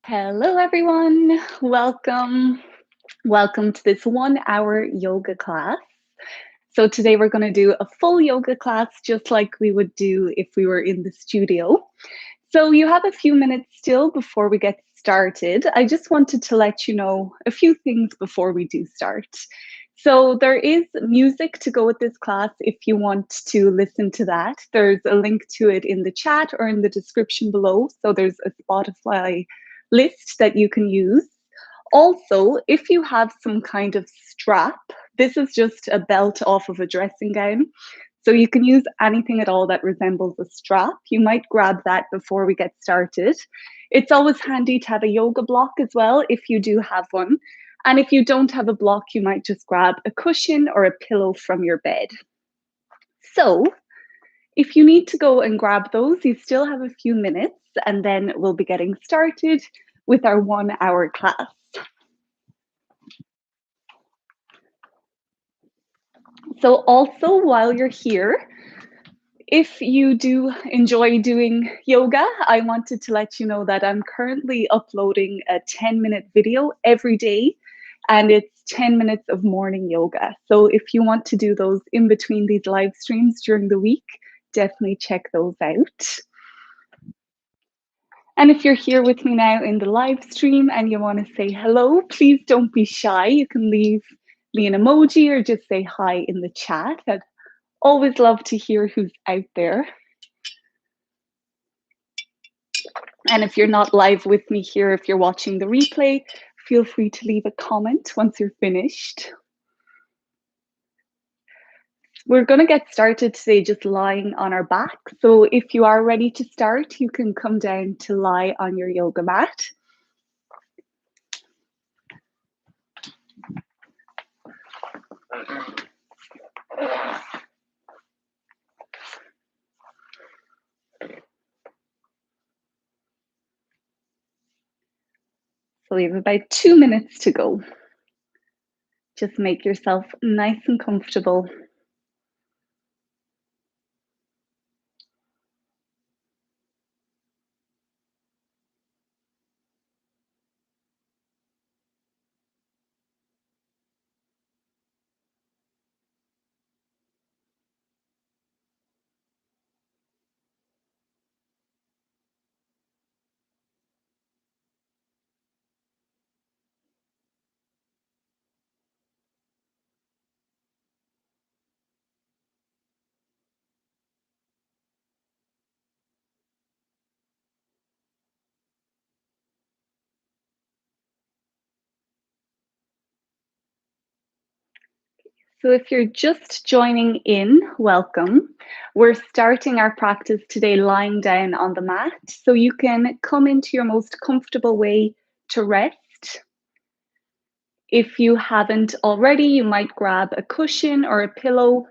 Hello, everyone. Welcome to this 1 hour yoga class. So, today we're going to do a full yoga class just like we would do if we were in the studio. So, you have a few minutes still before we get started. I just wanted to let you know a few things before we do start. So, there is music to go with this class if you want to listen to that. There's a link to it in the chat or in the description below. So, there's a Spotify list that you can use. Also, if you have some kind of strap, this is just a belt off of a dressing gown. So you can use anything at all that resembles a strap. You might grab that before we get started. It's always handy to have a yoga block as well if you do have one. And if you don't have a block, you might just grab a cushion or a pillow from your bed. So if you need to go and grab those, you still have a few minutes, and then we'll be getting started with our 1 hour class. So also while you're here, if you do enjoy doing yoga, I wanted to let you know that I'm currently uploading a 10-minute video every day, and it's 10 minutes of morning yoga. So if you want to do those in between these live streams during the week, definitely check those out. And if you're here with me now in the live stream and you want to say hello, please don't be shy. You can leave me an emoji or just say hi in the chat. I'd always love to hear who's out there. And if you're not live with me here, if you're watching the replay, feel free to leave a comment once you're finished. We're going to get started today just lying on our back. So if you are ready to start, you can come down to lie on your yoga mat. So we have about 2 minutes to go. Just make yourself nice and comfortable. So if you're just joining in, welcome. We're starting our practice today lying down on the mat, so you can come into your most comfortable way to rest. If you haven't already, you might grab a cushion or a pillow,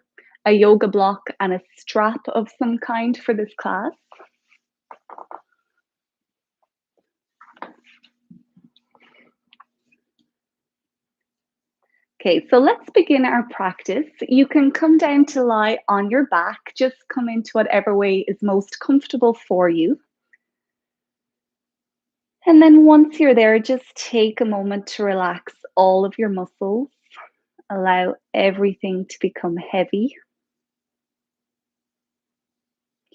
a yoga block, and a strap of some kind for this class. Okay, so let's begin our practice. You can come down to lie on your back. Just come into whatever way is most comfortable for you. And then once you're there, just take a moment to relax all of your muscles. Allow everything to become heavy.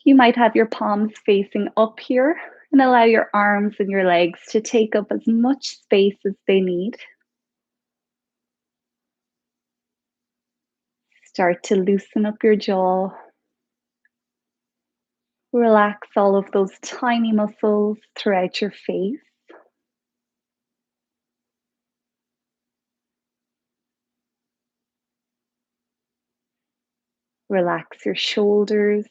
You might have your palms facing up here and allow your arms and your legs to take up as much space as they need. Start to loosen up your jaw. Relax all of those tiny muscles throughout your face. Relax your shoulders.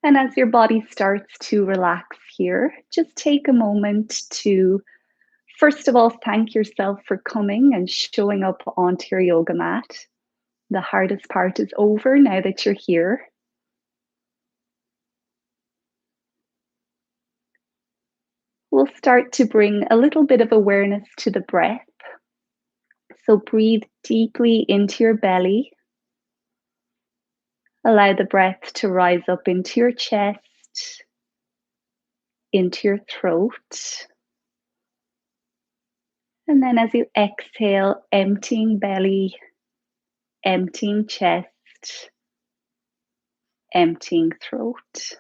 And as your body starts to relax here, just take a moment to, first of all, thank yourself for coming and showing up onto your yoga mat. The hardest part is over now that you're here. We'll start to bring a little bit of awareness to the breath. So breathe deeply into your belly. Allow the breath to rise up into your chest, into your throat. And then as you exhale, emptying belly, emptying chest, emptying throat.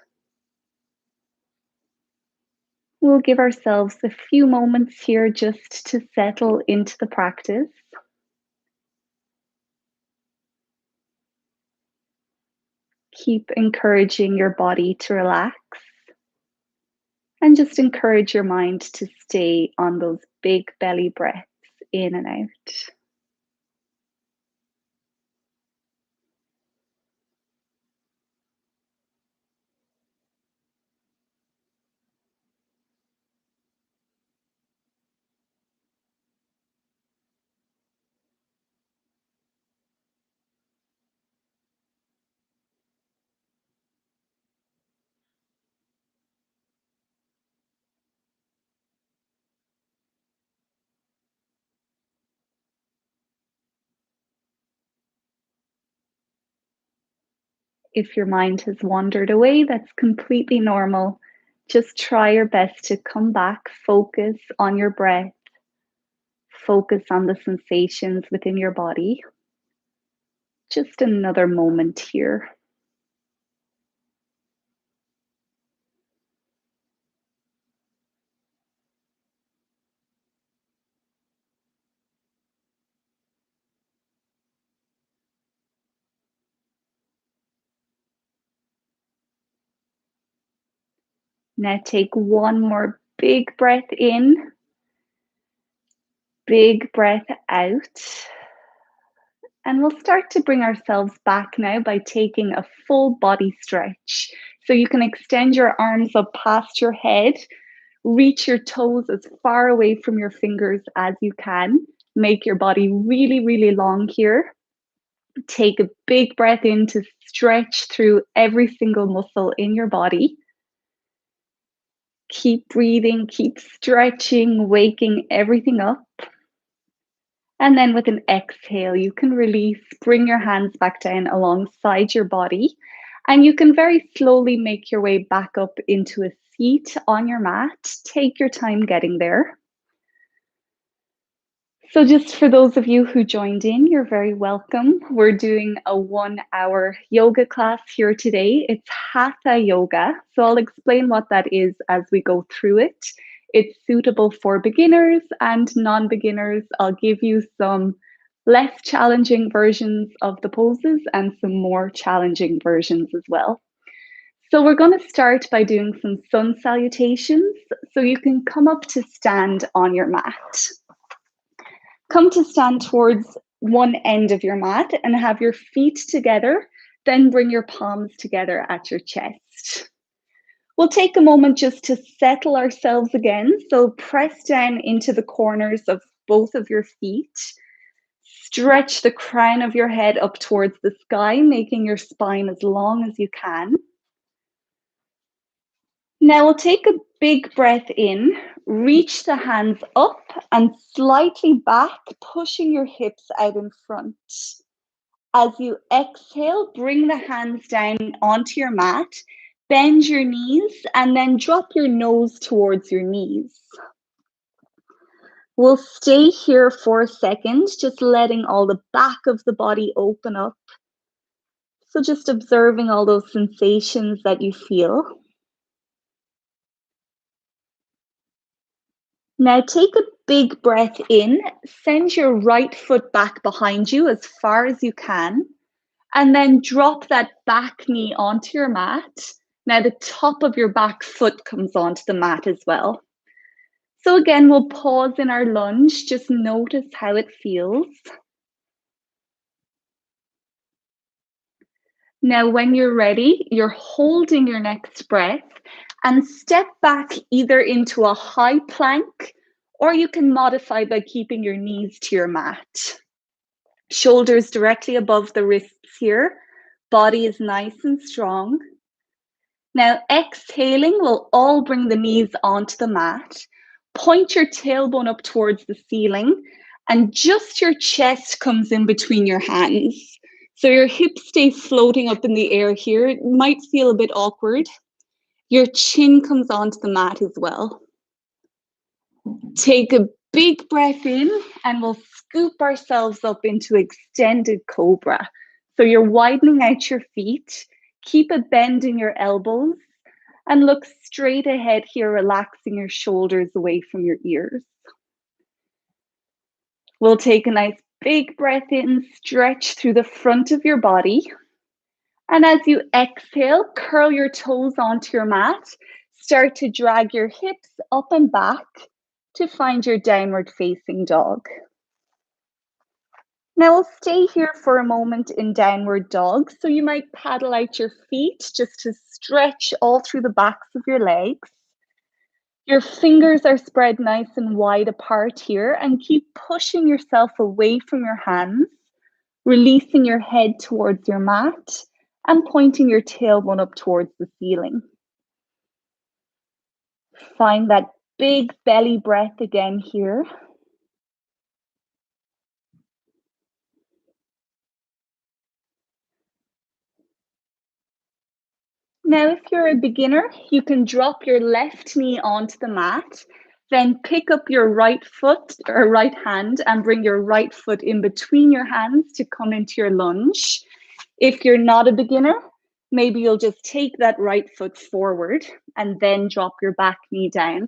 We'll give ourselves a few moments here just to settle into the practice. Keep encouraging your body to relax and just encourage your mind to stay on those big belly breaths in and out. If your mind has wandered away, that's completely normal. Just try your best to come back, focus on your breath, focus on the sensations within your body. Just another moment here. Now take one more big breath in, big breath out. And we'll start to bring ourselves back now by taking a full body stretch. So you can extend your arms up past your head, reach your toes as far away from your fingers as you can. Make your body really, really long here. Take a big breath in to stretch through every single muscle in your body. Keep breathing, keep stretching, waking everything up. And then with an exhale, you can release, bring your hands back down alongside your body. And you can very slowly make your way back up into a seat on your mat. Take your time getting there. So just for those of you who joined in, you're very welcome. We're doing a 1-hour yoga class here today. It's Hatha yoga. So I'll explain what that is as we go through it. It's suitable for beginners and non-beginners. I'll give you some less challenging versions of the poses and some more challenging versions as well. So we're going to start by doing some sun salutations. So you can come up to stand on your mat. Come to stand towards one end of your mat and have your feet together. Then bring your palms together at your chest. We'll take a moment just to settle ourselves again. So press down into the corners of both of your feet. Stretch the crown of your head up towards the sky, making your spine as long as you can. Now we'll take a big breath in, reach the hands up and slightly back, pushing your hips out in front. As you exhale, bring the hands down onto your mat, bend your knees, and then drop your nose towards your knees. We'll stay here for a second, just letting all the back of the body open up. So just observing all those sensations that you feel. Now take a big breath in, send your right foot back behind you as far as you can, and then drop that back knee onto your mat. Now the top of your back foot comes onto the mat as well. So again, we'll pause in our lunge, just notice how it feels. Now when you're ready, you're holding your next breath and step back either into a high plank, or you can modify by keeping your knees to your mat. Shoulders directly above the wrists here. Body is nice and strong. Now exhaling, we'll all bring the knees onto the mat. Point your tailbone up towards the ceiling and just your chest comes in between your hands. So your hips stay floating up in the air here. It might feel a bit awkward. Your chin comes onto the mat as well. Take a big breath in and we'll scoop ourselves up into extended cobra. So you're widening out your feet. Keep a bend in your elbows and look straight ahead here, relaxing your shoulders away from your ears. We'll take a nice big breath in, stretch through the front of your body. And as you exhale, curl your toes onto your mat. Start to drag your hips up and back to find your downward facing dog. Now we'll stay here for a moment in downward dog. So you might paddle out your feet just to stretch all through the backs of your legs. Your fingers are spread nice and wide apart here, and keep pushing yourself away from your hands, releasing your head towards your mat and pointing your tailbone up towards the ceiling. Find that big belly breath again here. Now, if you're a beginner, you can drop your left knee onto the mat, then pick up your right foot or right hand and bring your right foot in between your hands to come into your lunge. If you're not a beginner, maybe you'll just take that right foot forward and then drop your back knee down.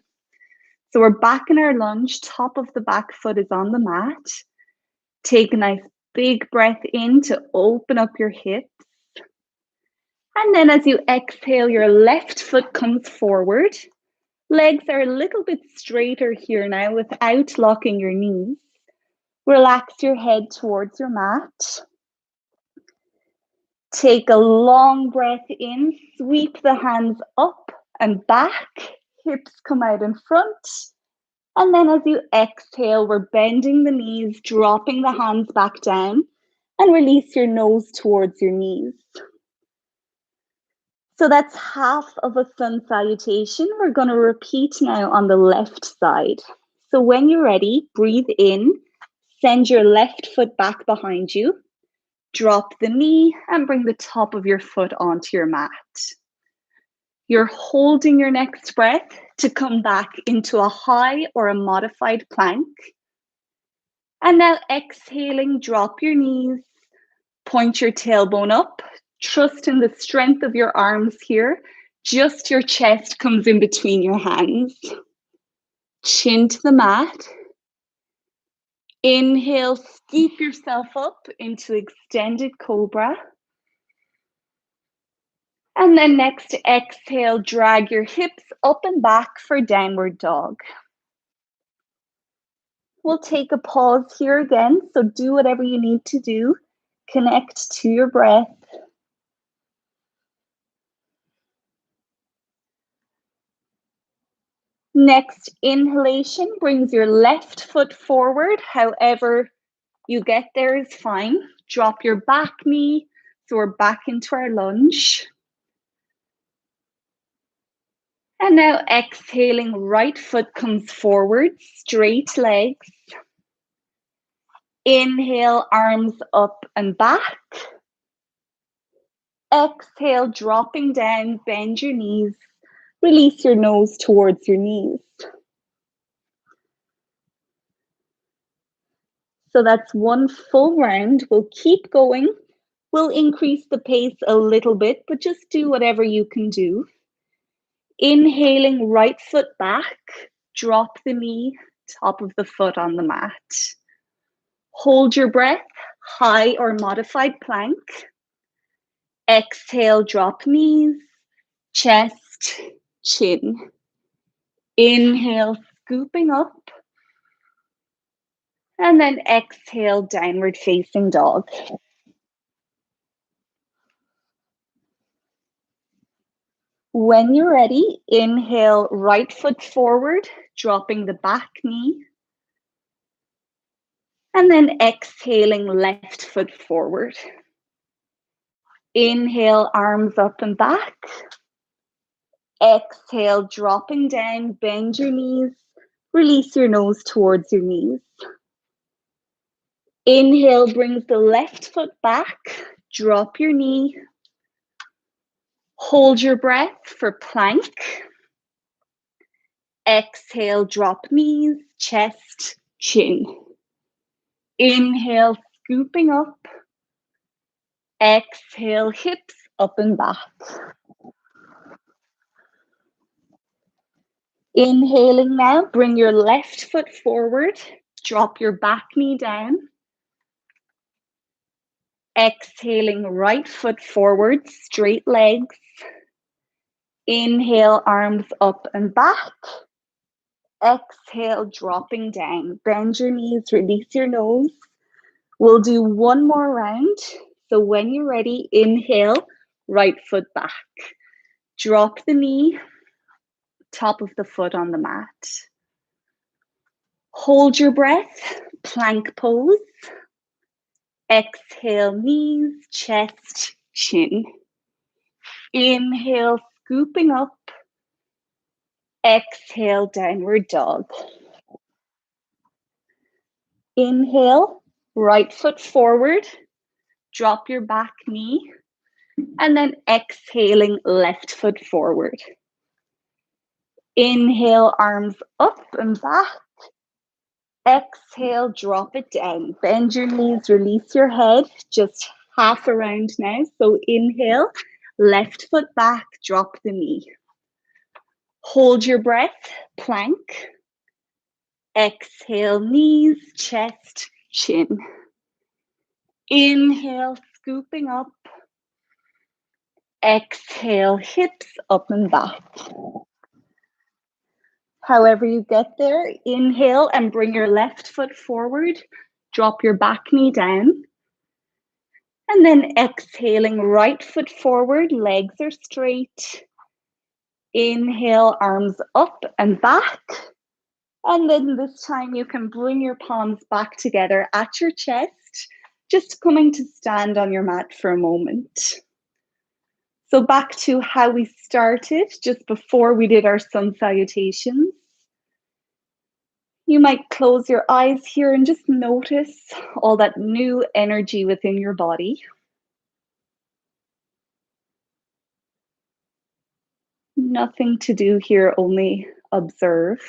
So we're back in our lunge, top of the back foot is on the mat. Take a nice big breath in to open up your hips. And then as you exhale, your left foot comes forward. Legs are a little bit straighter here now without locking your knees. Relax your head towards your mat. Take a long breath in, sweep the hands up and back, hips come out in front. And then as you exhale, we're bending the knees, dropping the hands back down, and release your nose towards your knees. So that's half of a sun salutation. We're going to repeat now on the left side. So when you're ready, breathe in, send your left foot back behind you, drop the knee and bring the top of your foot onto your mat. You're holding your next breath to come back into a high or a modified plank. And now exhaling, drop your knees, point your tailbone up, trust in the strength of your arms here. Just your chest comes in between your hands. Chin to the mat. Inhale, scoop yourself up into extended cobra. And then next exhale, drag your hips up and back for downward dog. We'll take a pause here again. So do whatever you need to do. Connect to your breath. Next inhalation brings your left foot forward. However you get there is fine. Drop your back knee. So we're back into our lunge. And now exhaling, right foot comes forward, straight legs. Inhale, arms up and back. Exhale, dropping down, bend your knees. Release your nose towards your knees. So that's one full round. We'll keep going. We'll increase the pace a little bit, but just do whatever you can do. Inhaling, right foot back. Drop the knee, top of the foot on the mat. Hold your breath, high or modified plank. Exhale, drop knees, chest, chin. Inhale, scooping up. And then exhale, downward facing dog. When you're ready, inhale, right foot forward, dropping the back knee. And then exhaling, left foot forward. Inhale, arms up and back. Exhale, dropping down, bend your knees. Release your nose towards your knees. Inhale brings the left foot back. Drop your knee. Hold your breath for plank. Exhale, drop knees, chest, chin. Inhale, scooping up. Exhale, hips up and back. Inhaling now, bring your left foot forward. Drop your back knee down. Exhaling, right foot forward, straight legs. Inhale, arms up and back. Exhale, dropping down. Bend your knees, release your nose. We'll do one more round. So when you're ready, inhale, right foot back. Drop the knee, top of the foot on the mat. Hold your breath, plank pose. Exhale, knees, chest, chin. Inhale, scooping up. Exhale, downward dog. Inhale, right foot forward. Drop your back knee. And then exhaling, left foot forward. Inhale, arms up and back. Exhale, drop it down. Bend your knees, release your head. Just half around now. So inhale, left foot back, drop the knee. Hold your breath, plank. Exhale, knees, chest, chin. Inhale, scooping up. Exhale, hips up and back. However you get there, inhale and bring your left foot forward. Drop your back knee down. And then exhaling, right foot forward, legs are straight. Inhale, arms up and back. And then this time you can bring your palms back together at your chest, just coming to stand on your mat for a moment. So back to how we started, just before we did our sun salutations. You might close your eyes here and just notice all that new energy within your body. Nothing to do here, only observe.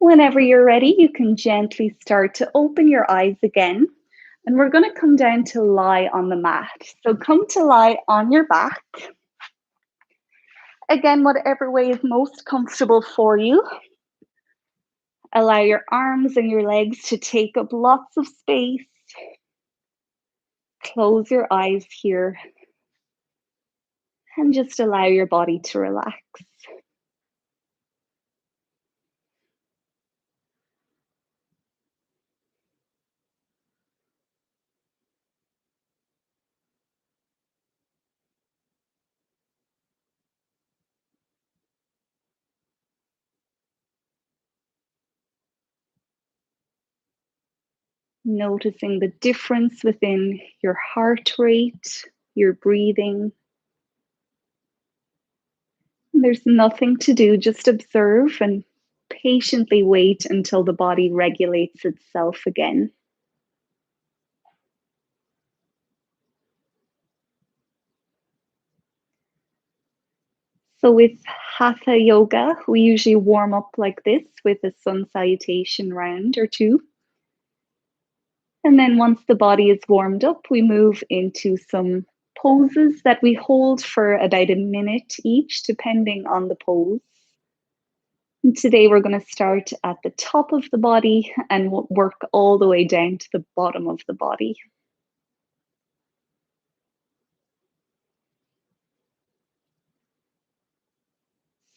Whenever you're ready, you can gently start to open your eyes again. And we're going to come down to lie on the mat. So come to lie on your back. Again, whatever way is most comfortable for you. Allow your arms and your legs to take up lots of space. Close your eyes here. And just allow your body to relax. Noticing the difference within your heart rate, your breathing. There's nothing to do, just observe and patiently wait until the body regulates itself again. So with Hatha yoga, we usually warm up like this with a sun salutation round or two. And then once the body is warmed up, we move into some poses that we hold for about a minute each, depending on the pose. And today we're going to start at the top of the body and work all the way down to the bottom of the body.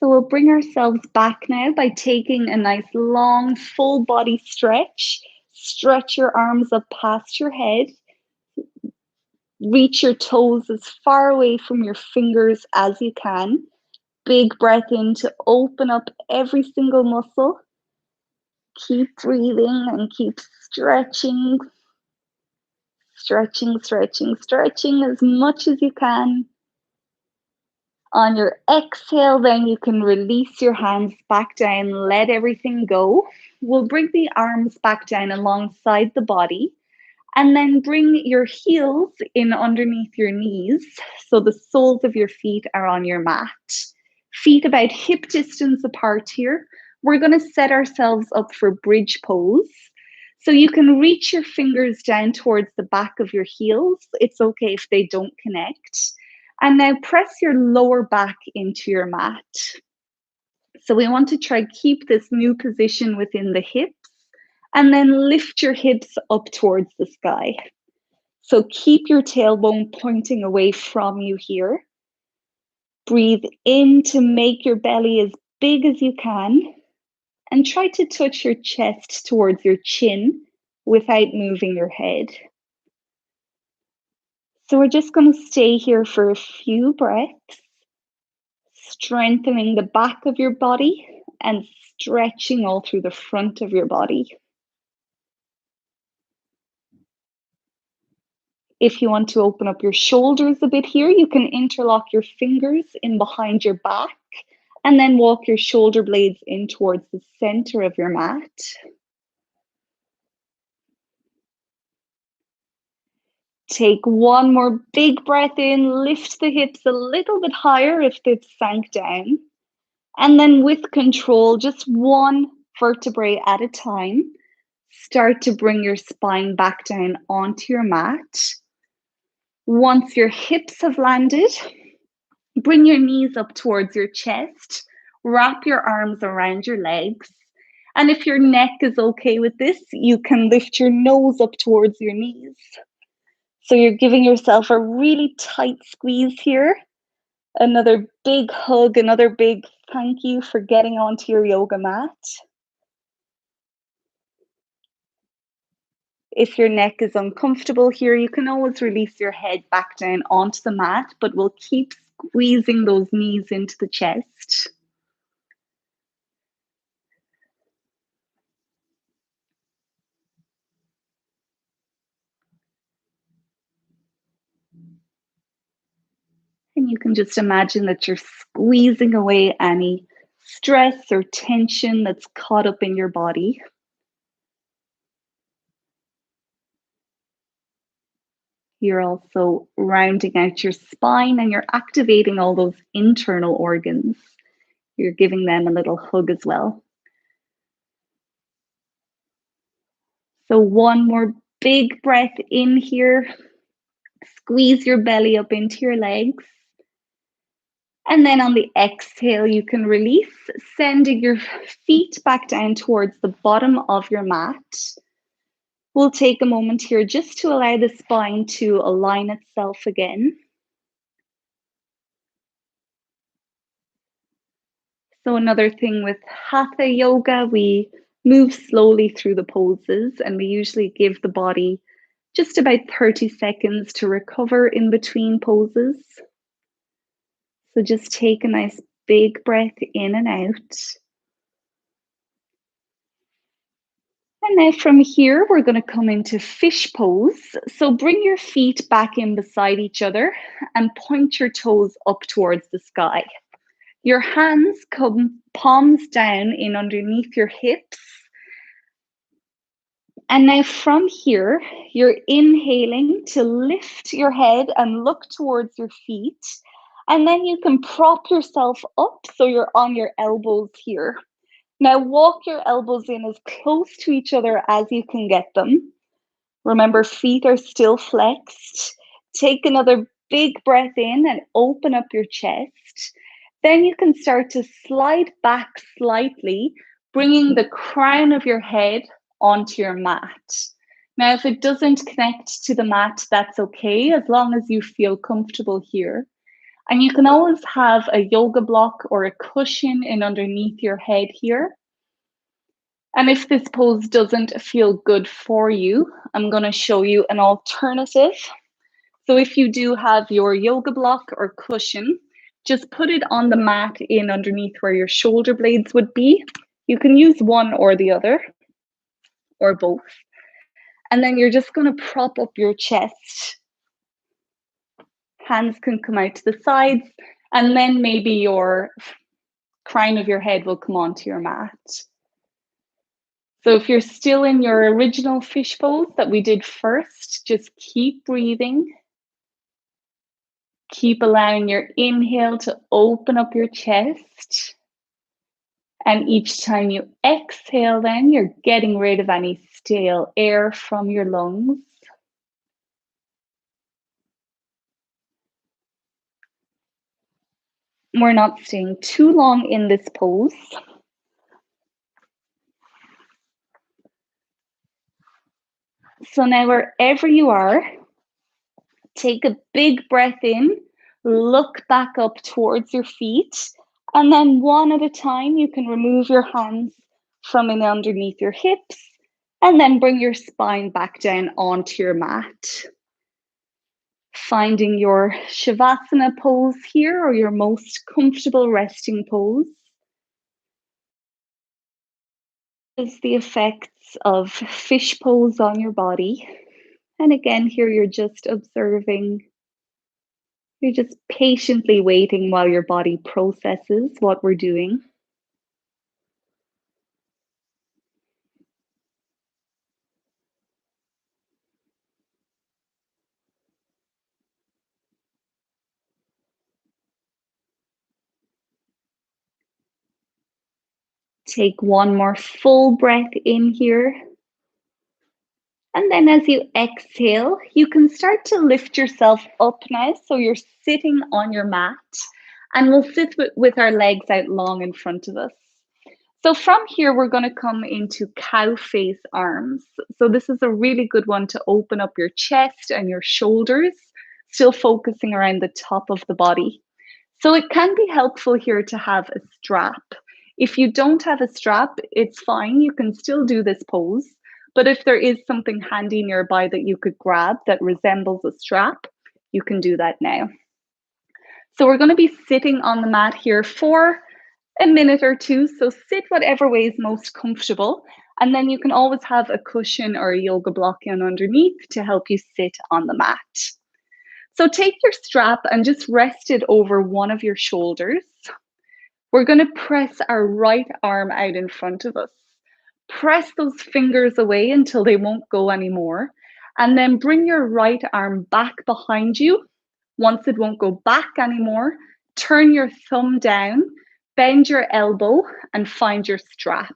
So we'll bring ourselves back now by taking a nice long full body stretch. Stretch your arms up past your head. Reach your toes as far away from your fingers as you can. Big breath in to open up every single muscle. Keep breathing and keep stretching. Stretching, stretching, stretching as much as you can. On your exhale, then you can release your hands back down, let everything go. We'll bring the arms back down alongside the body, and then bring your heels in underneath your knees. So the soles of your feet are on your mat. Feet about hip distance apart here. We're going to set ourselves up for bridge pose. So you can reach your fingers down towards the back of your heels. It's okay if they don't connect. And now press your lower back into your mat. So we want to try keep this new position within the hips, and then lift your hips up towards the sky. So keep your tailbone pointing away from you here. Breathe in to make your belly as big as you can, and try to touch your chest towards your chin without moving your head. So we're just going to stay here for a few breaths, strengthening the back of your body and stretching all through the front of your body. If you want to open up your shoulders a bit here, you can interlock your fingers in behind your back and then walk your shoulder blades in towards the center of your mat. Take one more big breath in, lift the hips a little bit higher if they've sank down. And then with control, just one vertebrae at a time, start to bring your spine back down onto your mat. Once your hips have landed, bring your knees up towards your chest, wrap your arms around your legs. And if your neck is okay with this, you can lift your nose up towards your knees. So you're giving yourself a really tight squeeze here. Another big hug, another big thank you for getting onto your yoga mat. If your neck is uncomfortable here, you can always release your head back down onto the mat, but we'll keep squeezing those knees into the chest. And you can just imagine that you're squeezing away any stress or tension that's caught up in your body. You're also rounding out your spine and you're activating all those internal organs. You're giving them a little hug as well. So one more big breath in here. Squeeze your belly up into your legs. And then on the exhale, you can release, sending your feet back down towards the bottom of your mat. We'll take a moment here just to allow the spine to align itself again. So another thing with Hatha yoga, we move slowly through the poses and we usually give the body just about 30 seconds to recover in between poses. So just take a nice big breath in and out. And now from here, we're going to come into fish pose. So bring your feet back in beside each other and point your toes up towards the sky. Your hands come palms down in underneath your hips. And now from here, you're inhaling to lift your head and look towards your feet. And then you can prop yourself up so you're on your elbows here. Now walk your elbows in as close to each other as you can get them. Remember, feet are still flexed. Take another big breath in and open up your chest. Then you can start to slide back slightly, bringing the crown of your head onto your mat. Now, if it doesn't connect to the mat, that's okay, as long as you feel comfortable here. And you can always have a yoga block or a cushion in underneath your head here. And if this pose doesn't feel good for you, I'm going to show you an alternative. So if you do have your yoga block or cushion, just put it on the mat in underneath where your shoulder blades would be. You can use one or the other, or both. And then you're just going to prop up your chest. Hands can come out to the sides, And then maybe your crown of your head will come onto your mat. So if you're still in your original fish pose that we did first, just keep breathing. Keep allowing your inhale to open up your chest. And each time you exhale, then you're getting rid of any stale air from your lungs. We're not staying too long in this pose. So now wherever you are, take a big breath in, look back up towards your feet, and then one at a time, you can remove your hands from in underneath your hips, and then bring your spine back down onto your mat. Finding your Shavasana pose here, or your most comfortable resting pose. Is the effects of fish pose on your body. And again, here you're just observing. You're just patiently waiting while your body processes what we're doing. Take one more full breath in here. And then as you exhale, you can start to lift yourself up now. So you're sitting on your mat, and we'll sit with our legs out long in front of us. So from here, we're going to come into cow face arms. So this is a really good one to open up your chest and your shoulders, still focusing around the top of the body. So it can be helpful here to have a strap. If you don't have a strap, it's fine. You can still do this pose. But if there is something handy nearby that you could grab that resembles a strap, you can do that now. So we're going to be sitting on the mat here for a minute or two. So sit whatever way is most comfortable. And then you can always have a cushion or a yoga block in underneath to help you sit on the mat. So take your strap and just rest it over one of your shoulders. We're going to press our right arm out in front of us. Press those fingers away until they won't go anymore. And then bring your right arm back behind you. Once it won't go back anymore, turn your thumb down, bend your elbow, and find your strap.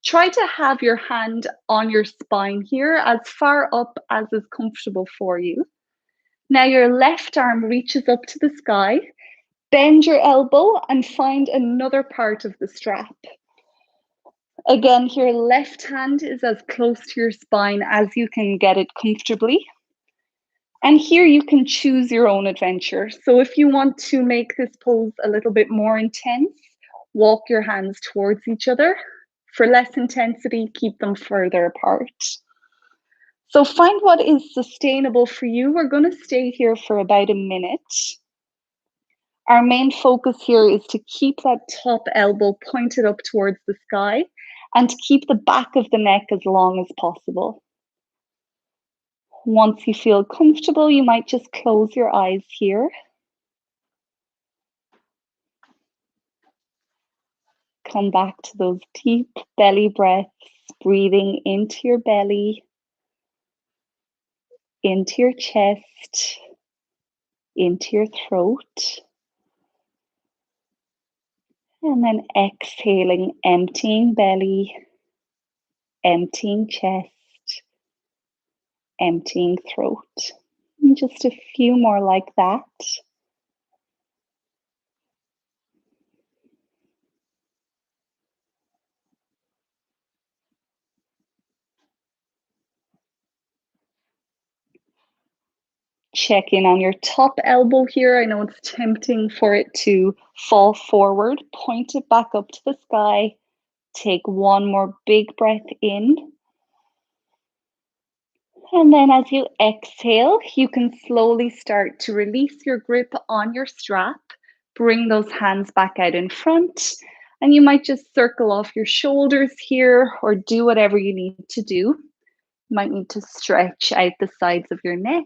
Try to have your hand on your spine here as far up as is comfortable for you. Now your left arm reaches up to the sky. Bend your elbow and find another part of the strap. Again, your left hand is as close to your spine as you can get it comfortably. And here you can choose your own adventure. So if you want to make this pose a little bit more intense, walk your hands towards each other. For less intensity, keep them further apart. So find what is sustainable for you. We're going to stay here for about a minute. Our main focus here is to keep that top elbow pointed up towards the sky and to keep the back of the neck as long as possible. Once you feel comfortable, you might just close your eyes here. Come back to those deep belly breaths, breathing into your belly, into your chest, into your throat. And then exhaling, emptying belly, emptying chest, emptying throat. And just a few more like that. Check in on your top elbow here. I know it's tempting for it to fall forward. Point it back up to the sky. Take one more big breath in. And then as you exhale, you can slowly start to release your grip on your strap. Bring those hands back out in front. And you might just circle off your shoulders here or do whatever you need to do. You might need to stretch out the sides of your neck.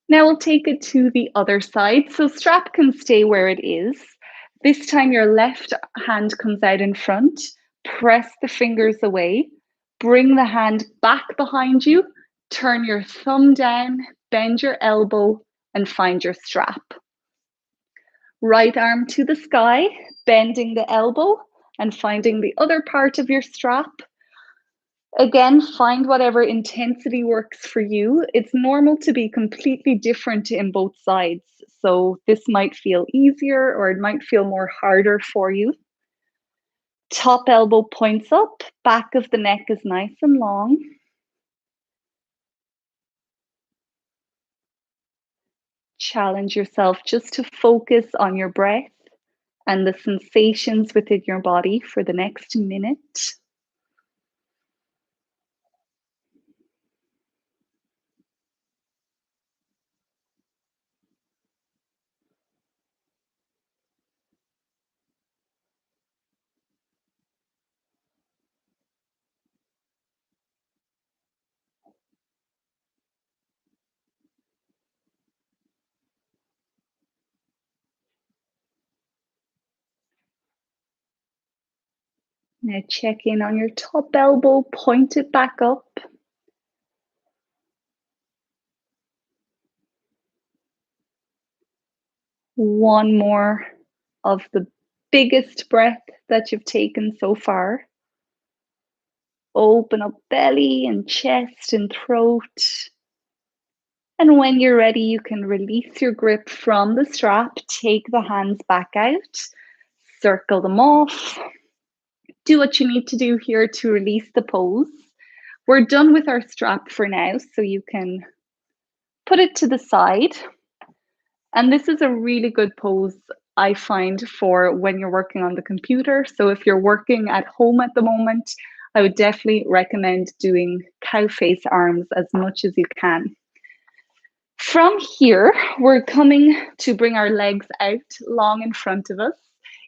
Now we'll take it to the other side. So strap can stay where it is. This time your left hand comes out in front. Press the fingers away. Bring the hand back behind you. Turn your thumb down, bend your elbow, and find your strap. Right arm to the sky, bending the elbow and finding the other part of your strap. Again, find whatever intensity works for you. It's normal to be completely different in both sides. So this might feel easier or it might feel more harder for you. Top elbow points up, back of the neck is nice and long. Challenge yourself just to focus on your breath and the sensations within your body for the next minute. Now check in on your top elbow, point it back up. One more of the biggest breath that you've taken so far. Open up belly and chest and throat. And when you're ready, you can release your grip from the strap, take the hands back out, circle them off. Do what you need to do here to release the pose. We're done with our strap for now, so you can put it to the side. And this is a really good pose, I find, for when you're working on the computer. So if you're working at home at the moment, I would definitely recommend doing cow face arms as much as you can. From here, we're coming to bring our legs out long in front of us.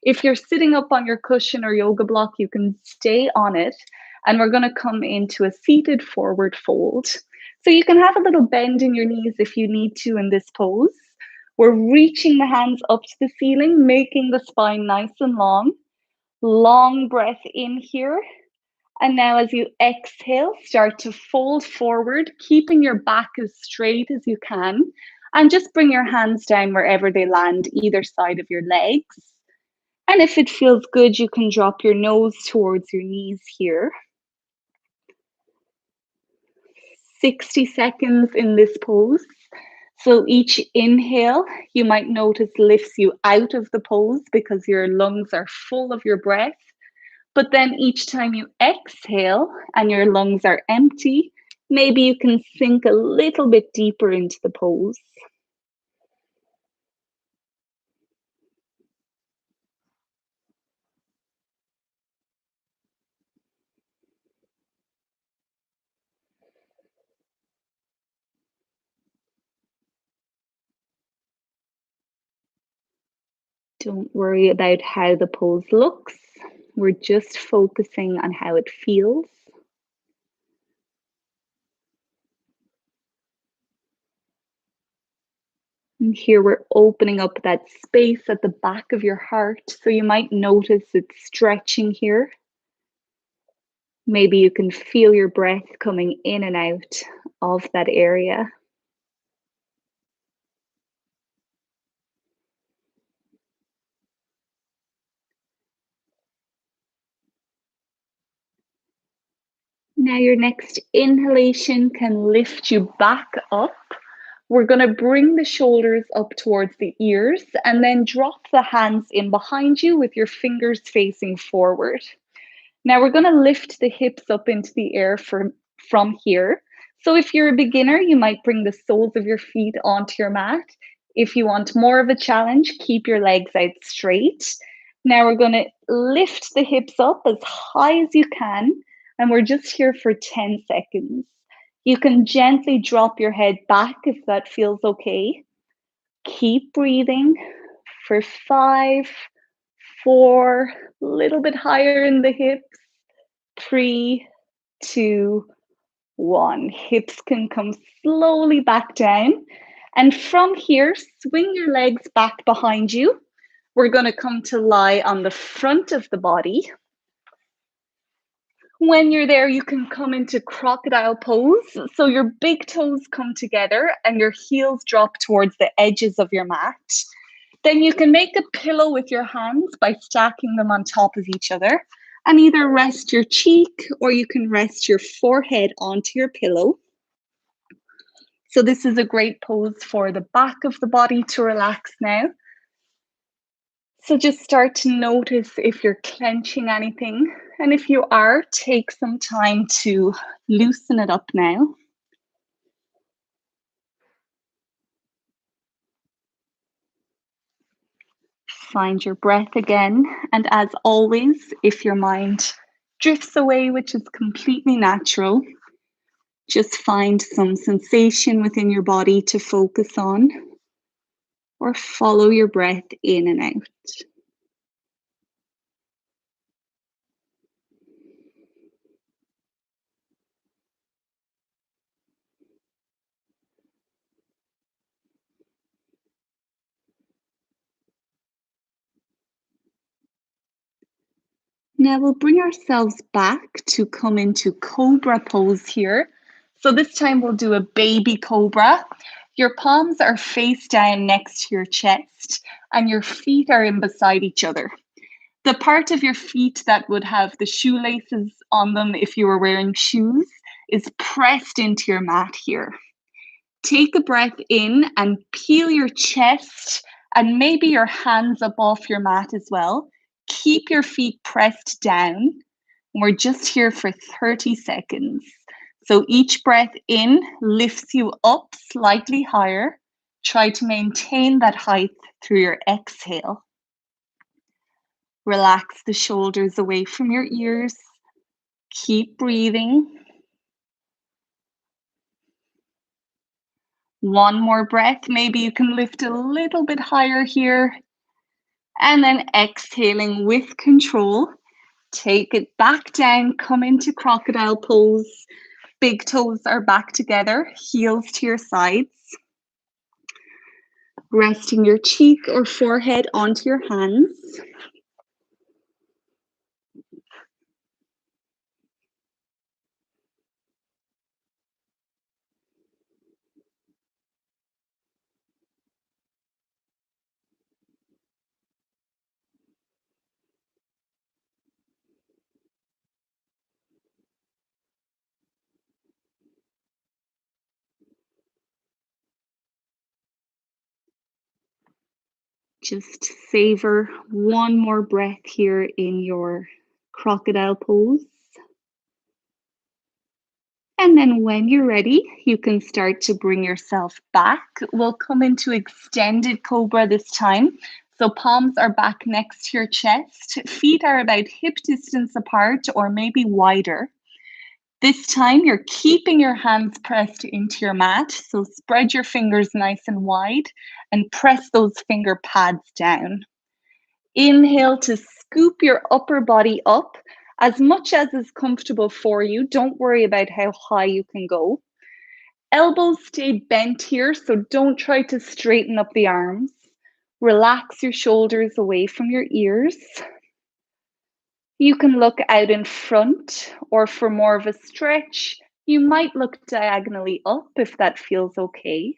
If you're sitting up on your cushion or yoga block, you can stay on it. And we're going to come into a seated forward fold. So you can have a little bend in your knees if you need to in this pose. We're reaching the hands up to the ceiling, making the spine nice and long. Long breath in here. And now as you exhale, start to fold forward, keeping your back as straight as you can. And just bring your hands down wherever they land, either side of your legs. And if it feels good, you can drop your nose towards your knees here. 60 seconds in this pose. So each inhale, you might notice lifts you out of the pose because your lungs are full of your breath. But then each time you exhale and your lungs are empty, maybe you can sink a little bit deeper into the pose. Don't worry about how the pose looks. We're just focusing on how it feels. And here we're opening up that space at the back of your heart. So you might notice it's stretching here. Maybe you can feel your breath coming in and out of that area. Now your next inhalation can lift you back up. We're going to bring the shoulders up towards the ears and then drop the hands in behind you with your fingers facing forward. Now we're going to lift the hips up into the air from here. So if you're a beginner, you might bring the soles of your feet onto your mat. If you want more of a challenge, keep your legs out straight. Now we're going to lift the hips up as high as you can, and we're just here for 10 seconds. You can gently drop your head back if that feels okay. Keep breathing for 5, 4, a little bit higher in the hips. 3, 2, 1. Hips can come slowly back down. And from here, swing your legs back behind you. We're going to come to lie on the front of the body. When you're there, you can come into Crocodile Pose. So your big toes come together and your heels drop towards the edges of your mat. Then you can make a pillow with your hands by stacking them on top of each other and either rest your cheek or you can rest your forehead onto your pillow. So this is a great pose for the back of the body to relax now. So just start to notice if you're clenching anything. And if you are, take some time to loosen it up now. Find your breath again. And as always, if your mind drifts away, which is completely natural, just find some sensation within your body to focus on, or follow your breath in and out. Now we'll bring ourselves back to come into Cobra pose here. So this time we'll do a baby cobra. Your palms are face down next to your chest and your feet are in beside each other. The part of your feet that would have the shoelaces on them if you were wearing shoes is pressed into your mat here. Take a breath in and peel your chest and maybe your hands up off your mat as well. Keep your feet pressed down. We're just here for 30 seconds. So each breath in lifts you up slightly higher. Try to maintain that height through your exhale. Relax the shoulders away from your ears. Keep breathing. One more breath. Maybe you can lift a little bit higher here. And then exhaling with control. Take it back down. Come into Crocodile Pose. Big toes are back together. Heels to your sides. Resting your cheek or forehead onto your hands. Just savor one more breath here in your Crocodile Pose. And then when you're ready, you can start to bring yourself back. We'll come into extended Cobra this time. So palms are back next to your chest. Feet are about hip distance apart or maybe wider. This time you're keeping your hands pressed into your mat. So spread your fingers nice and wide and press those finger pads down. Inhale to scoop your upper body up as much as is comfortable for you. Don't worry about how high you can go. Elbows stay bent here, so don't try to straighten up the arms. Relax your shoulders away from your ears. You can look out in front, or for more of a stretch, you might look diagonally up if that feels okay.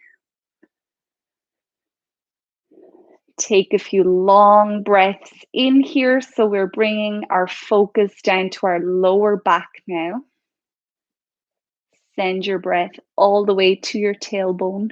Take a few long breaths in here. So we're bringing our focus down to our lower back now. Send your breath all the way to your tailbone.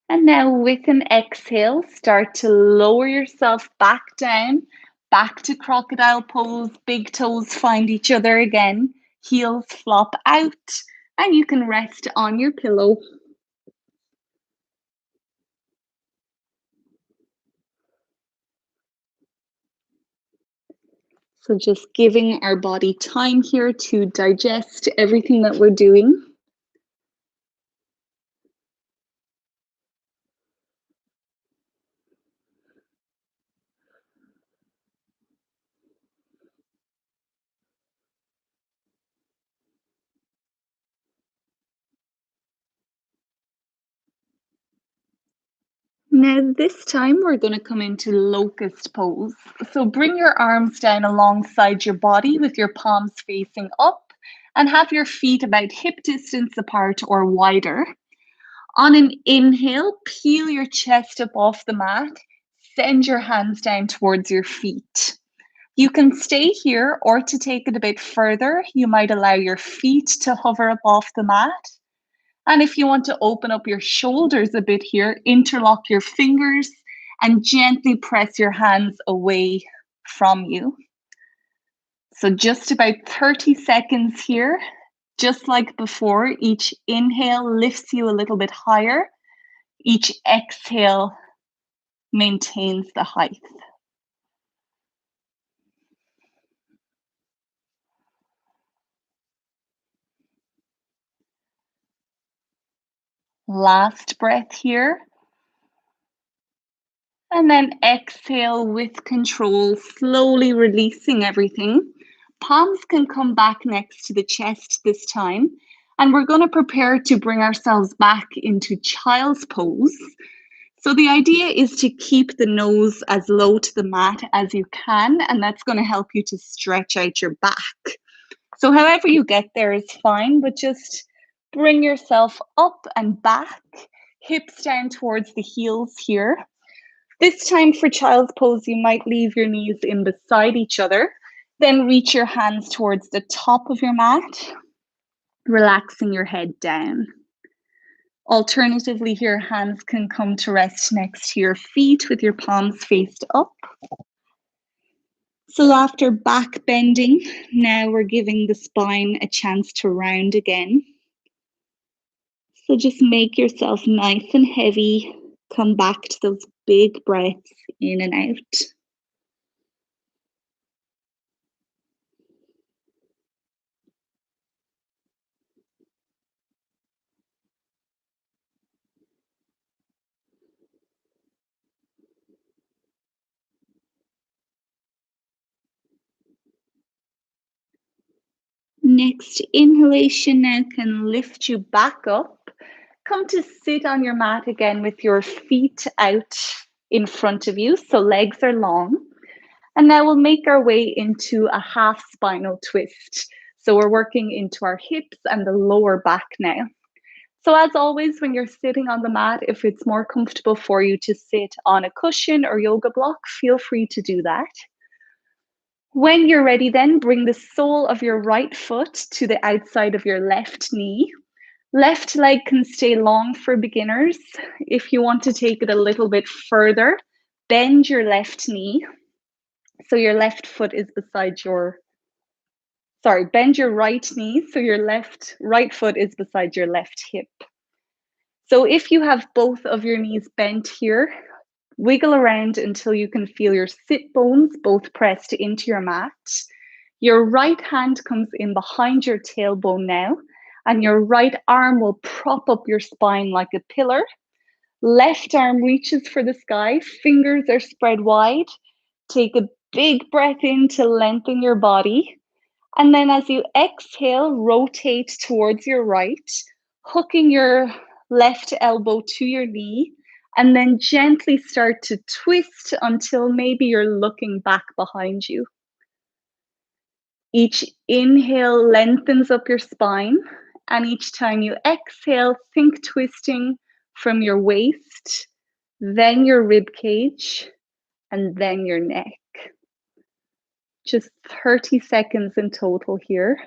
And now with an exhale, start to lower yourself back down, back to Crocodile Pose. Big toes find each other again. Heels flop out and you can rest on your pillow. So just giving our body time here to digest everything that we're doing. Now, this time we're going to come into Locust Pose. So bring your arms down alongside your body with your palms facing up and have your feet about hip distance apart or wider. On an inhale, peel your chest up off the mat. Send your hands down towards your feet. You can stay here, or to take it a bit further, you might allow your feet to hover up off the mat. And if you want to open up your shoulders a bit here, interlock your fingers and gently press your hands away from you. So just about 30 seconds here. Just like before, each inhale lifts you a little bit higher. Each exhale maintains the height. Last breath here. And then exhale with control, slowly releasing everything. Palms can come back next to the chest this time. And we're going to prepare to bring ourselves back into child's pose. So the idea is to keep the nose as low to the mat as you can, and that's going to help you to stretch out your back. So however you get there is fine, but just bring yourself up and back, hips down towards the heels here. This time for child's pose, you might leave your knees in beside each other, then reach your hands towards the top of your mat, relaxing your head down. Alternatively, your hands can come to rest next to your feet with your palms faced up. So after back bending, now we're giving the spine a chance to round again. So just make yourself nice and heavy. Come back to those big breaths in and out. Next inhalation now can lift you back up. Come to sit on your mat again with your feet out in front of you, so legs are long. And now we'll make our way into a half spinal twist. So we're working into our hips and the lower back now. So as always, when you're sitting on the mat, if it's more comfortable for you to sit on a cushion or yoga block, feel free to do that. When you're ready, then bring the sole of your right foot to the outside of your left knee. Left leg can stay long for beginners. If you want to take it a little bit further, bend your left knee. So your left foot is beside your, bend your right knee. So your right foot is beside your left hip. So if you have both of your knees bent here, wiggle around until you can feel your sit bones both pressed into your mat. Your right hand comes in behind your tailbone now, and your right arm will prop up your spine like a pillar. Left arm reaches for the sky, fingers are spread wide. Take a big breath in to lengthen your body. And then as you exhale, rotate towards your right, hooking your left elbow to your knee, and then gently start to twist until maybe you're looking back behind you. Each inhale lengthens up your spine, and each time you exhale, think twisting from your waist, then your rib cage, and then your neck. Just 30 seconds in total here.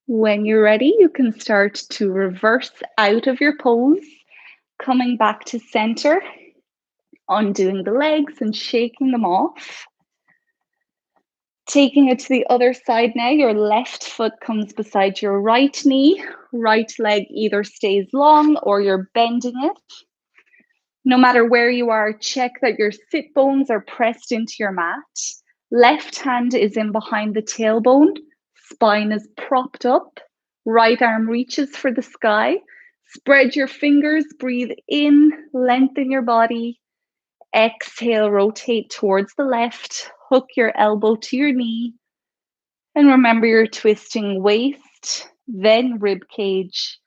When you're ready, you can start to reverse out of your pose, coming back to center, undoing the legs and shaking them off. Taking it to the other side now, your left foot comes beside your right knee. Right leg either stays long or you're bending it. No matter where you are, check that your sit bones are pressed into your mat. Left hand is in behind the tailbone. Spine is propped up. Right arm reaches for the sky. Spread your fingers, breathe in, lengthen your body. Exhale, rotate towards the left, hook your elbow to your knee, and remember you're twisting waist, then rib cage,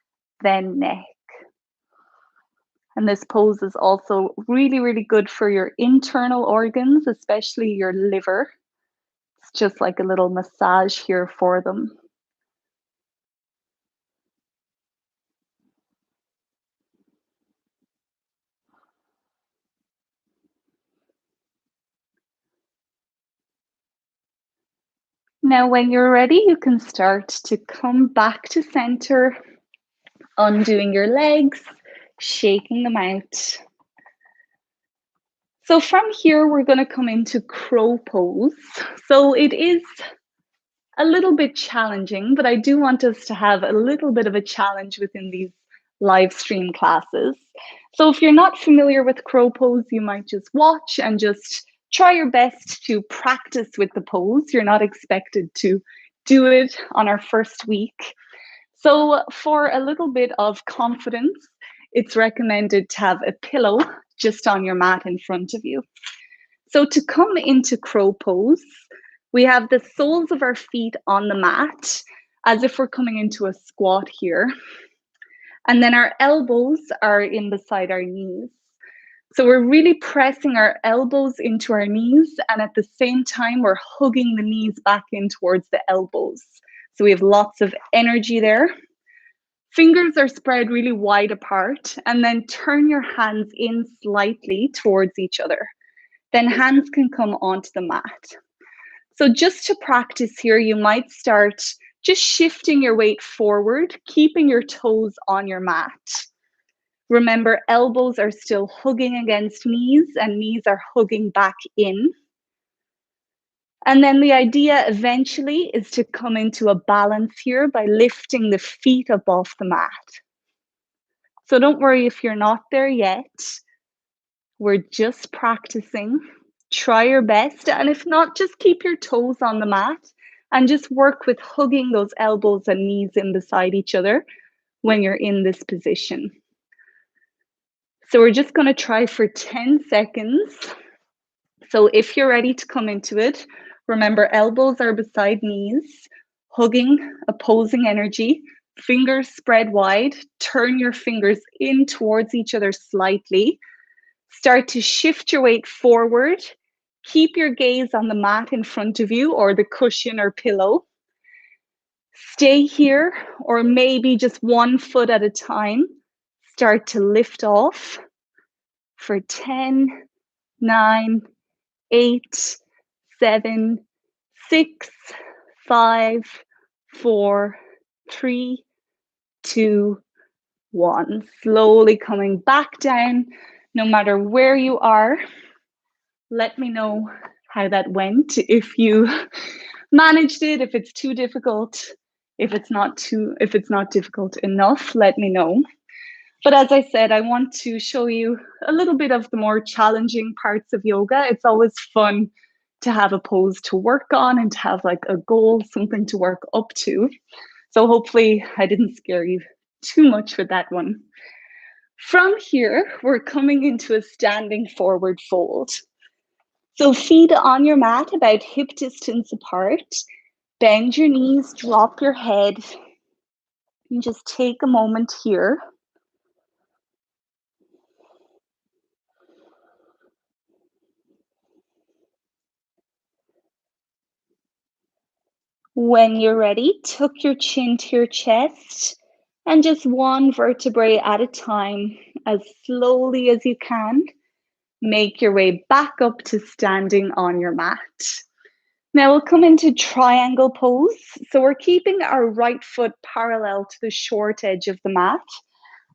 then neck. And this pose is also really, really good for your internal organs, especially your liver. It's just like a little massage here for them. Now, when you're ready, you can start to come back to center, undoing your legs, shaking them out. So from here, we're going to come into crow pose. So it is a little bit challenging, but I do want us to have a little bit of a challenge within these live stream classes. So if you're not familiar with crow pose, you might just watch and just try your best to practice with the pose. You're not expected to do it on our first week. So for a little bit of confidence, it's recommended to have a pillow just on your mat in front of you. So to come into crow pose, we have the soles of our feet on the mat as if we're coming into a squat here. And then our elbows are in beside our knees. So we're really pressing our elbows into our knees, and at the same time, we're hugging the knees back in towards the elbows. So we have lots of energy there. Fingers are spread really wide apart, and then turn your hands in slightly towards each other. Then hands can come onto the mat. So just to practice here, you might start just shifting your weight forward, keeping your toes on your mat. Remember, elbows are still hugging against knees and knees are hugging back in. And then the idea eventually is to come into a balance here by lifting the feet up off the mat. So don't worry if you're not there yet. We're just practicing. Try your best. And if not, just keep your toes on the mat and just work with hugging those elbows and knees in beside each other when you're in this position. So we're just going to try for 10 seconds. So if you're ready to come into it, remember elbows are beside knees, hugging, opposing energy, fingers spread wide, turn your fingers in towards each other slightly. Start to shift your weight forward. Keep your gaze on the mat in front of you or the cushion or pillow. Stay here, or maybe just one foot at a time. Start to lift off for 10, 9, 8, 7, 6, 5, 4, 3, 2, 1. Slowly coming back down, no matter where you are. Let me know how that went. If you managed it, if it's too difficult, if it's not difficult enough, let me know. But as I said, I want to show you a little bit of the more challenging parts of yoga. It's always fun to have a pose to work on and to have like a goal, something to work up to. So hopefully I didn't scare you too much with that one. From here, we're coming into a standing forward fold. So feet on your mat about hip distance apart. Bend your knees, drop your head, and just take a moment here. When you're ready, tuck your chin to your chest and just one vertebrae at a time, as slowly as you can, make your way back up to standing on your mat. Now we'll come into triangle pose. So we're keeping our right foot parallel to the short edge of the mat,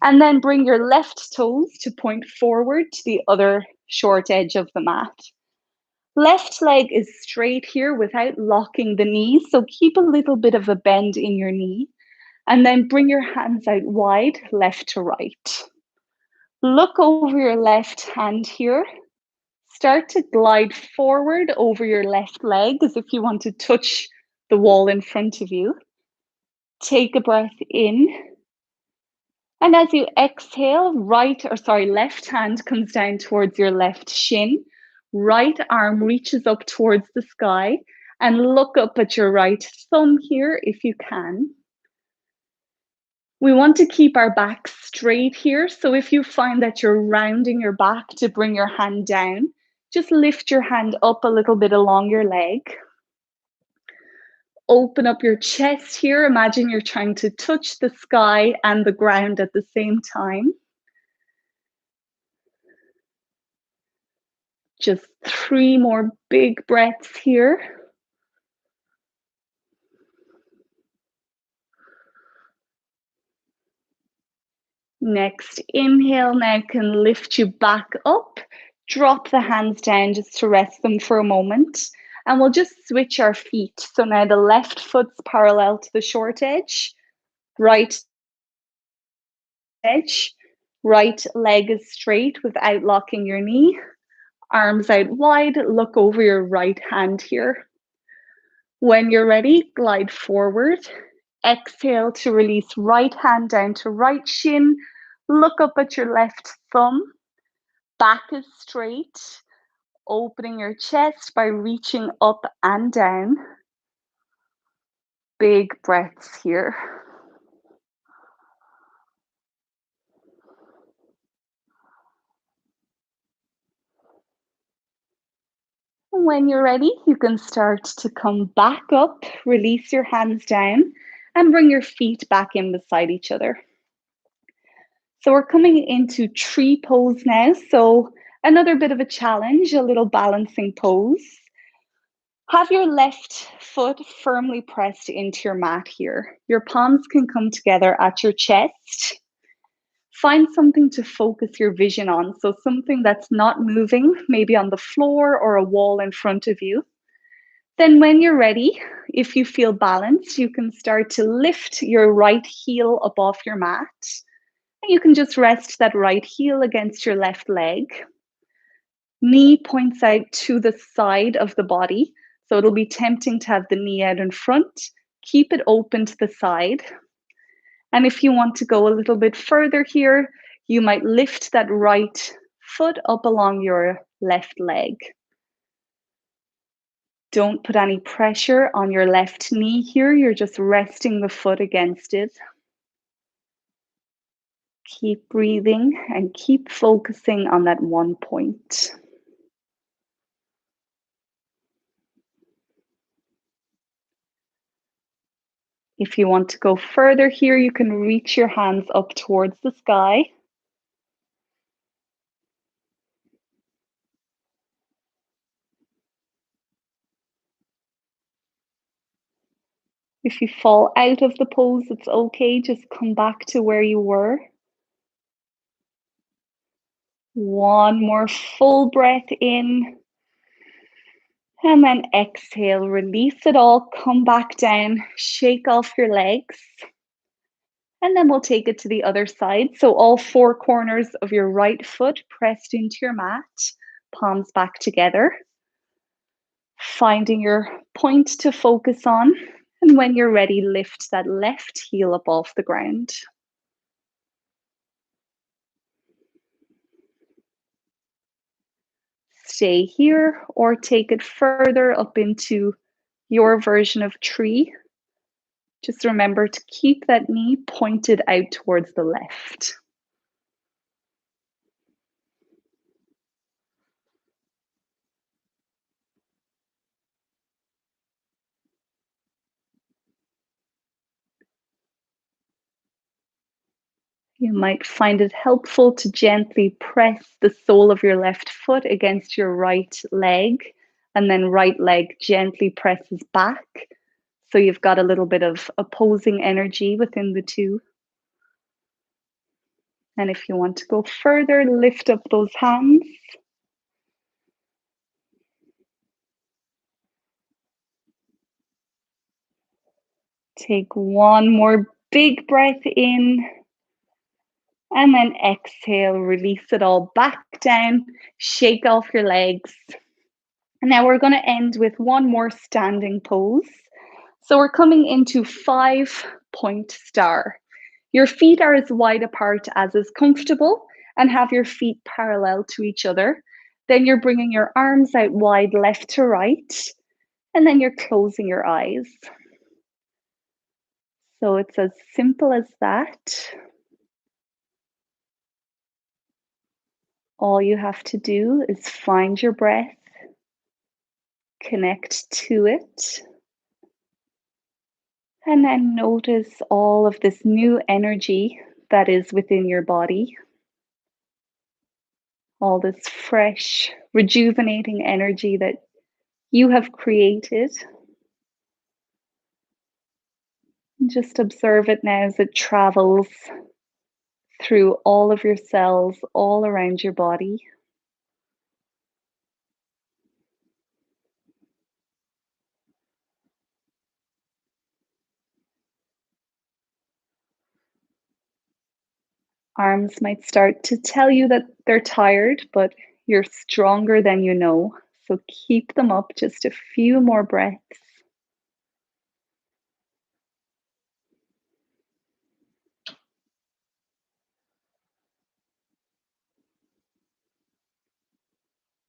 and then bring your left toes to point forward to the other short edge of the mat. Left leg is straight here without locking the knee, so keep a little bit of a bend in your knee, and then bring your hands out wide, left to right. Look over your left hand here. Start to glide forward over your left leg as if you want to touch the wall in front of you. Take a breath in, And as you exhale, left hand comes down towards your left shin. Right arm reaches up towards the sky and look up at your right thumb here if you can. We want to keep our back straight here. So if you find that you're rounding your back to bring your hand down, just lift your hand up a little bit along your leg. Open up your chest here. Imagine you're trying to touch the sky and the ground at the same time. Just 3 more big breaths here. Next inhale now can lift you back up. Drop the hands down just to rest them for a moment. And we'll just switch our feet. So now the left foot's parallel to the short edge, right edge, right leg is straight without locking your knee. Arms out wide, look over your right hand here. When you're ready, glide forward. Exhale to release right hand down to right shin. Look up at your left thumb. Back is straight. Opening your chest by reaching up and down. Big breaths here. When you're ready, you can start to come back up, release your hands down, and bring your feet back in beside each other. So we're coming into tree pose now. So another bit of a challenge, a little balancing pose. Have your left foot firmly pressed into your mat here. Your palms can come together at your chest. Find something to focus your vision on. So something that's not moving, maybe on the floor or a wall in front of you. Then when you're ready, if you feel balanced, you can start to lift your right heel up off your mat. And you can just rest that right heel against your left leg. Knee points out to the side of the body. So it'll be tempting to have the knee out in front. Keep it open to the side. And if you want to go a little bit further here, you might lift that right foot up along your left leg. Don't put any pressure on your left knee here. You're just resting the foot against it. Keep breathing and keep focusing on that one point. If you want to go further here, you can reach your hands up towards the sky. If you fall out of the pose, it's okay. Just come back to where you were. One more full breath in. And then exhale, release it all, come back down, shake off your legs. And then we'll take it to the other side. So all 4 corners of your right foot pressed into your mat, palms back together. Finding your point to focus on. And when you're ready, lift that left heel up off the ground. Stay here or take it further up into your version of tree. Just remember to keep that knee pointed out towards the left. You might find it helpful to gently press the sole of your left foot against your right leg, and then right leg gently presses back. So you've got a little bit of opposing energy within the two. And if you want to go further, lift up those hands. Take one more big breath in. And then exhale, release it all back down, shake off your legs. And now we're going to end with one more standing pose. So we're coming into 5-point star. Your feet are as wide apart as is comfortable and have your feet parallel to each other. Then you're bringing your arms out wide left to right, and then you're closing your eyes. So it's as simple as that. All you have to do is find your breath, connect to it, and then notice all of this new energy that is within your body, all this fresh, rejuvenating energy that you have created. Just observe it now as it travels through all of your cells, all around your body. Arms might start to tell you that they're tired, but you're stronger than you know. So keep them up just a few more breaths.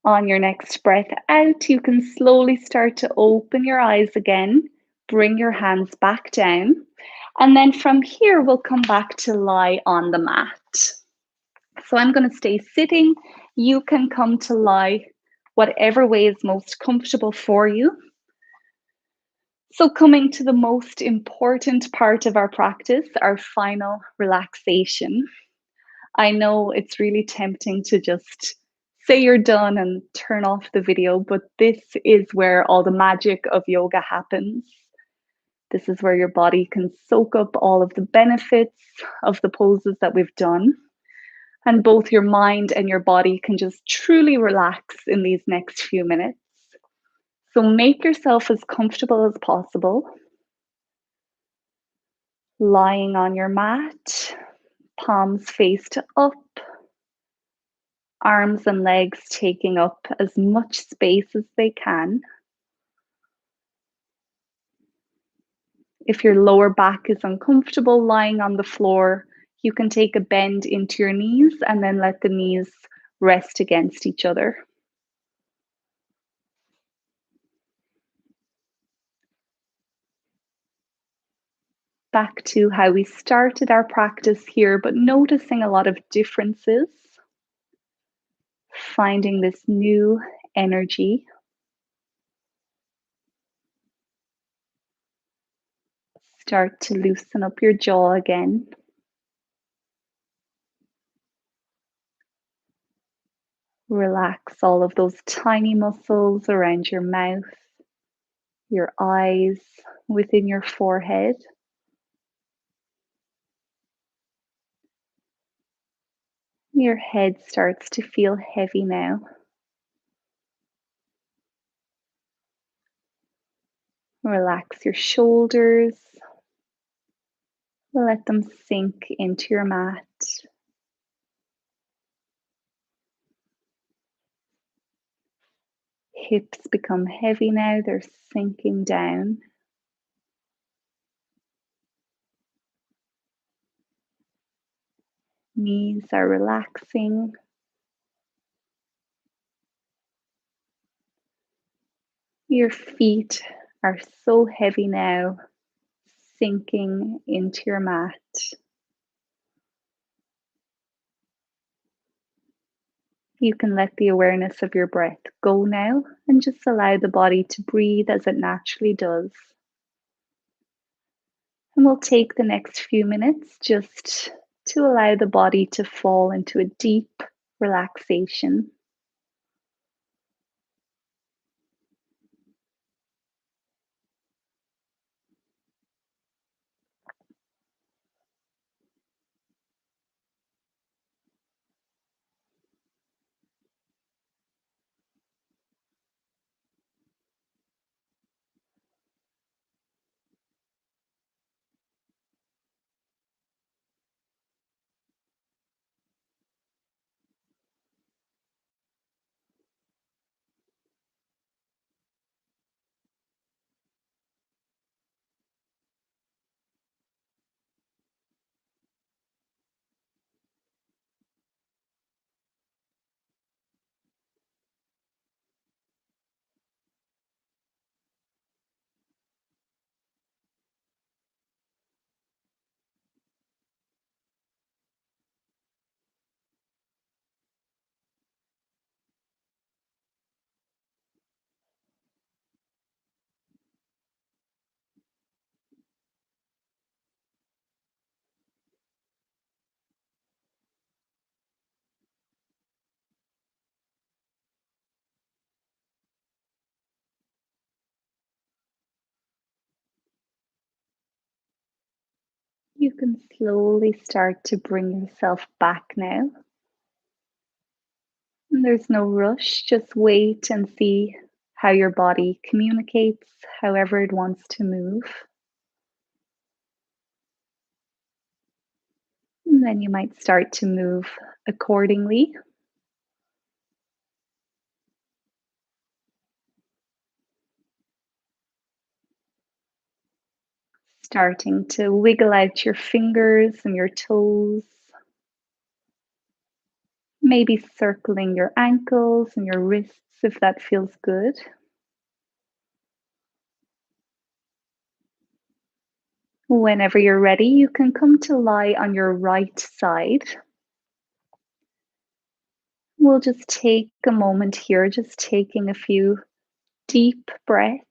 On your next breath out, you can slowly start to open your eyes again. Bring your hands back down. And then from here, we'll come back to lie on the mat. So I'm going to stay sitting. You can come to lie whatever way is most comfortable for you. So coming to the most important part of our practice, our final relaxation. I know it's really tempting to just say you're done and turn off the video, but this is where all the magic of yoga happens. This is where your body can soak up all of the benefits of the poses that we've done. And both your mind and your body can just truly relax in these next few minutes. So make yourself as comfortable as possible. Lying on your mat, palms faced up, arms and legs taking up as much space as they can. If your lower back is uncomfortable lying on the floor, you can take a bend into your knees and then let the knees rest against each other. Back to how we started our practice here, but noticing a lot of differences, finding this new energy. Start to loosen up your jaw again. Relax all of those tiny muscles around your mouth, your eyes, within your forehead. Your head starts to feel heavy now. Relax your shoulders. Let them sink into your mat. Hips become heavy now, they're sinking down. Knees are relaxing. Your feet are so heavy now, sinking into your mat. You can let the awareness of your breath go now and just allow the body to breathe as it naturally does. And we'll take the next few minutes just to allow the body to fall into a deep relaxation. You can slowly start to bring yourself back now. And there's no rush, just wait and see how your body communicates, however it wants to move. And then you might start to move accordingly, starting to wiggle out your fingers and your toes, maybe circling your ankles and your wrists if that feels good. Whenever you're ready, you can come to lie on your right side. We'll just take a moment here, just taking a few deep breaths.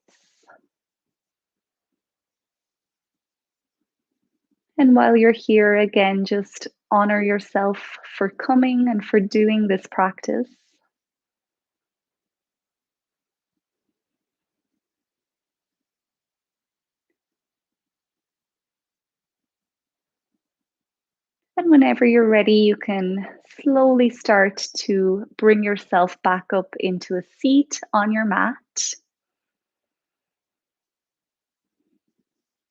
And while you're here, again, just honor yourself for coming and for doing this practice. And whenever you're ready, you can slowly start to bring yourself back up into a seat on your mat.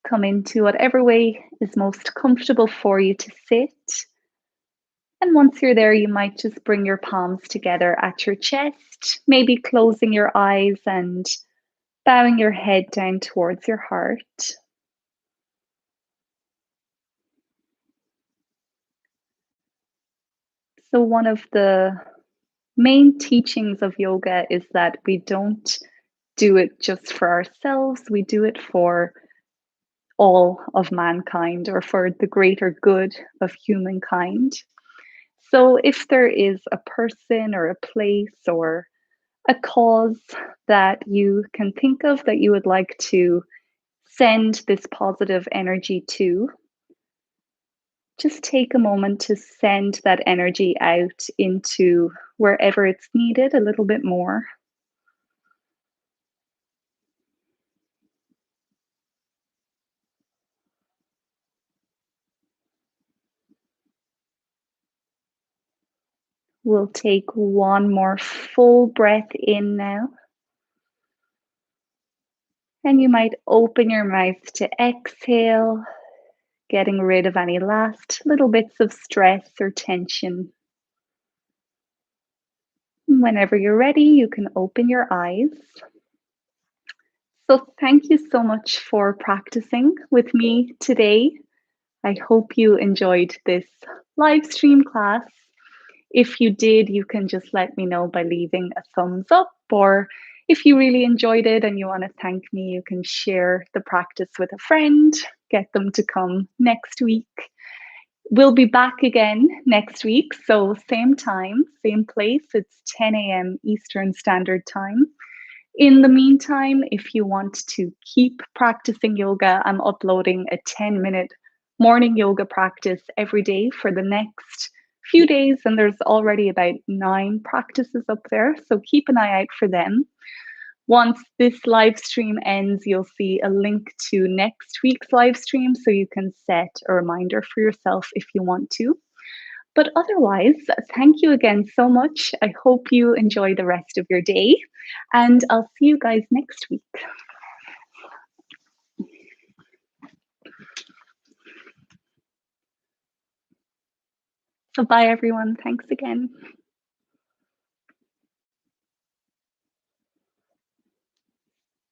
Come into whatever way is most comfortable for you to sit. And once you're there, you might just bring your palms together at your chest, maybe closing your eyes and bowing your head down towards your heart. So, one of the main teachings of yoga is that we don't do it just for ourselves, we do it for all of mankind or for the greater good of humankind. So, if there is a person or a place or a cause that you can think of that you would like to send this positive energy to, just take a moment to send that energy out into wherever it's needed a little bit more. We'll take one more full breath in now. And you might open your mouth to exhale, getting rid of any last little bits of stress or tension. Whenever you're ready, you can open your eyes. So, thank you so much for practicing with me today. I hope you enjoyed this live stream class. If you did, you can just let me know by leaving a thumbs up, or if you really enjoyed it and you want to thank me, you can share the practice with a friend, get them to come next week. We'll be back again next week, so same time, same place. It's 10 a.m. Eastern Standard Time. In the meantime, if you want to keep practicing yoga, I'm uploading a 10-minute morning yoga practice every day for the next few days, and there's already about 9 practices up there, so keep an eye out for them. Once this live stream ends, you'll see a link to next week's live stream, so you can set a reminder for yourself if you want to. But otherwise, thank you again so much. I hope you enjoy the rest of your day, and I'll see you guys next week. So, bye everyone. Thanks again.